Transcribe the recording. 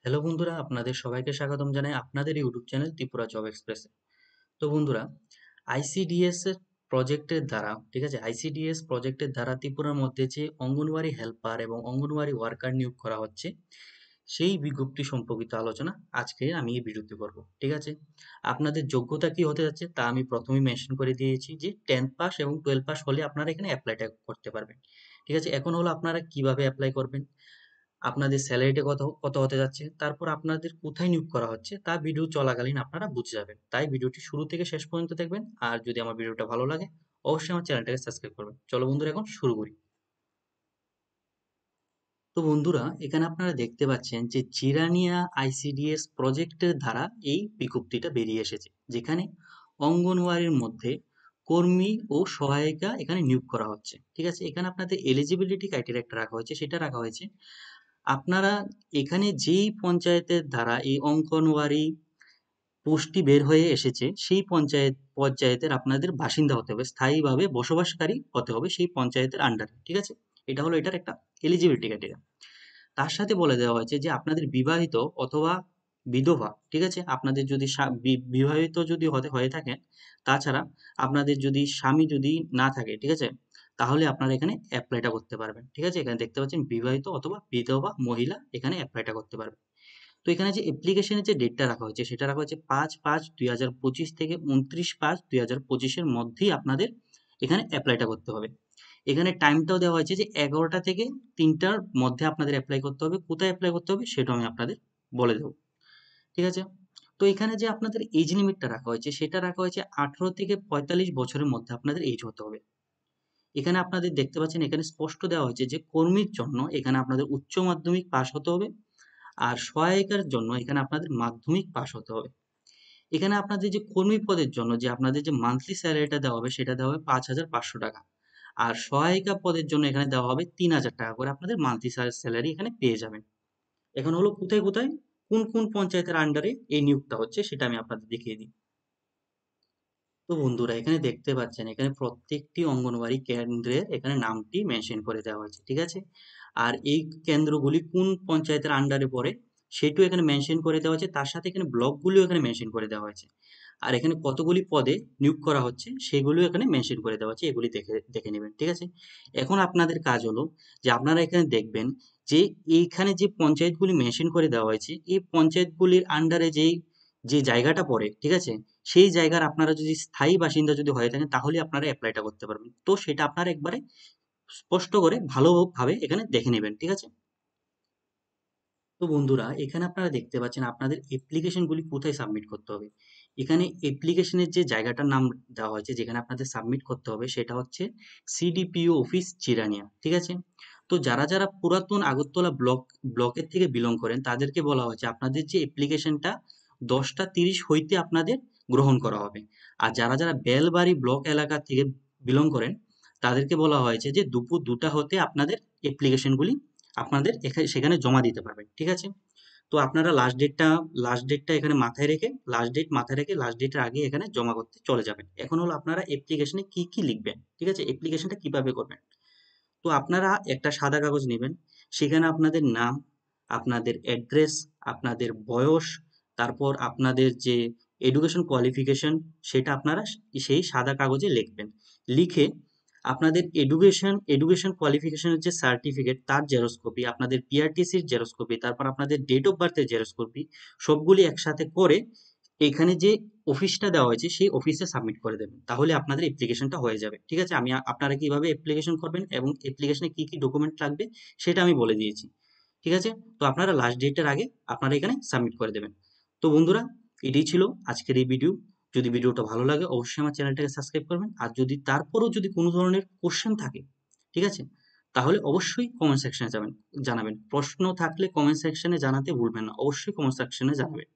Hello বন্ধুরা, আপনাদের সবাইকে স্বাগতম জানাই আপনাদের ইউটিউব চ্যানেল ত্রিপুরা জব এক্সপ্রেসে। তো বন্ধুরা, আইসিডিএস এর প্রজেক্টের দ্বারা, ঠিক আছে, আইসিডিএস প্রজেক্টের দ্বারা ত্রিপুরার মধ্যে যে অঙ্গনওয়াড়ি হেল্পার এবং অঙ্গনওয়াড়ি ওয়ার্কার নিয়োগ করা হচ্ছে, সেই বিজ্ঞপ্তি সম্পর্কিত আলোচনা আজকে আমি এই ভিডিওতে করব। ঠিক আছে, আপনাদের যোগ্যতা কি হতে যাচ্ছে তা আমি প্রথমেই মেনশন করে দিয়েছি যে 10th পাস এবং 12 পাস হলে আপনারা এখানে অ্যাপ্লাইটা করতে পারবেন। ঠিক আছে, এখন হলো আপনারা কিভাবে অ্যাপ্লাই করবেন, আপনাদের স্যালারিটা কত কত হতে যাচ্ছে, তারপর আপনাদের কোথায় নিয়োগ করা হচ্ছে তা ভিডিও চলাকালীন আপনারা বুঝে যাবেন। তাই ভিডিওটি শুরু থেকে শেষ পর্যন্ত দেখবেন। আর যদি আমার ভিডিওটা ভালো লাগে অবশ্যই আমার চ্যানেলটাকে সাবস্ক্রাইব করবেন। চলো বন্ধুরা, এখন শুরু করি। তো বন্ধুরা, এখানে আপনারা দেখতে পাচ্ছেন যে জিরানিয়া আইসিডিএস প্রজেক্টের দ্বারা এই বিজ্ঞপ্তিটা বেরিয়ে এসেছে, যেখানে অঙ্গনওয়াড়ির মধ্যে কর্মী ও সহায়িকা এখানে নিয়োগ করা হচ্ছে। ঠিক আছে, এখানে আপনাদের এলিজিবিলিটি ক্রাইটেরিয়া একটা রাখা হয়েছে, সেটা রাখা হয়েছে আপনারা এখানে যেই পঞ্চায়েতের দ্বারা এই অঙ্গনওয়াড়ি পোস্টটি বের হয়ে এসেছে সেই পঞ্চায়েতের আপনাদের বাসিন্দা হতে হবে, স্থায়ীভাবে বসবাসকারী হতে হবে সেই পঞ্চায়েতের আন্ডারে। ঠিক আছে, এটা হলো এটার একটা এলিজিবিলিটি ক্রাইটেরিয়া। তার সাথে বলে দেওয়া হয়েছে যে আপনাদের বিবাহিত অথবা বিধবা, ঠিক আছে, আপনাদের যদি বিবাহিত যদি হয়ে থাকেন, তাছাড়া আপনাদের যদি স্বামী যদি না থাকে, ঠিক আছে, তাহলে আপনারা এখানে অ্যাপ্লাইটা করতে পারবেন। ঠিক আছে, এখানে দেখতে পাচ্ছেন বিবাহিত অথবা বিধবা মহিলা এখানে অ্যাপ্লাইটা করতে পারবে। তো এখানে যে অ্যাপ্লিকেশনের যে ডেটটা রাখা হয়েছে সেটা রাখা হয়েছে 5/5/2025 থেকে 29/5/2025-এর মধ্যেই আপনাদের এখানে অ্যাপ্লাইটা করতে হবে। এখানে টাইমটাও দেওয়া হয়েছে যে 11টা থেকে 3টার মধ্যে আপনাদের অ্যাপ্লাই করতে হবে। কোথায় অ্যাপ্লাই করতে হবে সেটাও আমি আপনাদের বলে দেবো। ঠিক আছে, তো এখানে যে আপনাদের এজ লিমিটটা রাখা হয়েছে সেটা রাখা হয়েছে 18 থেকে 45 বছরের মধ্যে আপনাদের এজ হতে হবে। এখানে আপনাদের দেখতে পাচ্ছেন এখানে স্পষ্ট দেওয়া হয়েছে যে কর্মীর জন্য এখানে আপনাদের উচ্চ মাধ্যমিক পাশ হতে হবে, আর সহায়িকার জন্য এখানে আপনাদের মাধ্যমিক পাশ হতে হবে। এখানে আপনাদের যে কর্মী পদের জন্য যে আপনাদের যে মান্থলি স্যালারিটা দেওয়া হবে সেটা দেওয়া হবে 5,500 টাকা। আর সহায়িকা পদের জন্য এখানে দেওয়া হবে 3,000 টাকা করে আপনাদের মান্থলি স্যালারি এখানে পেয়ে যাবেন। এখন হলো কোথায় কোথায় কোন কোন পঞ্চায়েতের আন্ডারে এই নিয়োগটা হচ্ছে সেটা আমি আপনাদের দেখিয়ে দিই। তো বন্ধুরা, এখানে দেখতে পাচ্ছেন এখানে প্রত্যেকটি অঙ্গনওয়াড়ি কেন্দ্রের এখানে নামটি মেনশন করে দেওয়া হয়েছে। ঠিক আছে, আর এই কেন্দ্রগুলি কোন পঞ্চায়েতের আন্ডারে পড়ে সেটিও এখানে মেনশন করে দেওয়া হয়েছে, তার সাথে এখানে ব্লকগুলিও এখানে মেনশন করে দেওয়া হয়েছে। আর এখানে কতগুলি পদে নিয়োগ করা হচ্ছে সেগুলিও এখানে মেনশন করে দেওয়া হচ্ছে, এগুলি দেখে দেখে নেবেন। ঠিক আছে, এখন আপনাদের কাজ হলো যে আপনারা এখানে দেখবেন যে এইখানে যে পঞ্চায়েতগুলি মেনশন করে দেওয়া হয়েছে এই পঞ্চায়েতগুলির আন্ডারে যেই যে জায়গাটা পড়ে, ঠিক আছে, সেই জায়গার আপনারা যদি স্থায়ী বাসিন্দা যদি হয়ে থাকেন তাহলে আপনারা অ্যাপ্লাইটা করতে পারবেন। তো সেটা আপনারা একবারে স্পষ্ট করে ভালোভাবে এখানে দেখে নেবেন। ঠিক আছে, তো বন্ধুরা, এখানে আপনারা দেখতে পাচ্ছেন আপনাদের অ্যাপ্লিকেশনগুলি কোথায় সাবমিট করতে হবে। এখানে অ্যাপ্লিকেশনের যে জায়গাটার নাম দেওয়া হয়েছে যেখানে আপনাদের সাবমিট করতে হবে সেটা হচ্ছে সিডিপিও অফিস জিরানিয়া। ঠিক আছে, তো যারা যারা পুরাতন আগরতলা ব্লকের থেকে বিলং করেন তাদেরকে বলা হয়েছে আপনাদের যে অ্যাপ্লিকেশনটা 10টা 30 হইতে আপনাদের গ্রহণ করা হবে। আর যারা যারা বেলবাড়ি ব্লক এলাকা থেকে বিলং করেন তাদেরকে বলা হয়েছে যে দুপুর 2টা হতে আপনাদের অ্যাপ্লিকেশনগুলি আপনাদের সেখানে জমা দিতে পারবেন। ঠিক আছে, তো আপনারা লাস্ট ডেটটা এখানে মাথায় রেখে লাস্ট ডেটের আগে এখানে জমা করতে চলে যাবেন। এখন হলো আপনারা অ্যাপ্লিকেশনে কি কি লিখবেন, ঠিক আছে, অ্যাপ্লিকেশনটা কিভাবে করবেন। তো আপনারা একটা সাদা কাগজ নেবেন, সেখানে আপনাদের নাম, আপনাদের অ্যাড্রেস, আপনাদের বয়স, তারপর আপনাদের যে এডুকেশন কোয়ালিফিকেশন সেটা আপনারা সেই সাদা কাগজে লিখবেন। লিখে আপনাদের এডুকেশন কোয়ালিফিকেশনের যে সার্টিফিকেট তার জেরক্স কপি, আপনাদের পিআরটিসির জেরক্স কপি, তারপর আপনাদের ডেট অফ বার্থের জেরক্স কপি, সবগুলি একসাথে করে এখানে যে অফিসটা দেওয়া হয়েছে সেই অফিসে সাবমিট করে দেবেন, তাহলে আপনাদের অ্যাপ্লিকেশনটা হয়ে যাবে। ঠিক আছে, আপনারা কিভাবে অ্যাপ্লিকেশন করবেন এবং অ্যাপ্লিকেশনে কি কি ডকুমেন্ট লাগবে সেটা আমি বলে দিয়েছি। ঠিক আছে, তো আপনারা লাস্ট ডেটের আগে আপনারা এখানে সাবমিট করে দেবেন। তো বন্ধুরা, এটাই ছিল আজকের এই ভিডিও। যদি ভিডিওটা ভালো লাগে অবশ্যই আমার চ্যানেলটাকে সাবস্ক্রাইব করবেন। আর যদি তারপরেও যদি কোনো ধরনের কোশ্চেন থাকে, ঠিক আছে, তাহলে অবশ্যই কমেন্ট সেকশনে জানাবেন। প্রশ্ন থাকলে কমেন্ট সেকশনে জানাতে ভুলবেন না, অবশ্যই কমেন্ট সেকশনে জানাবেন।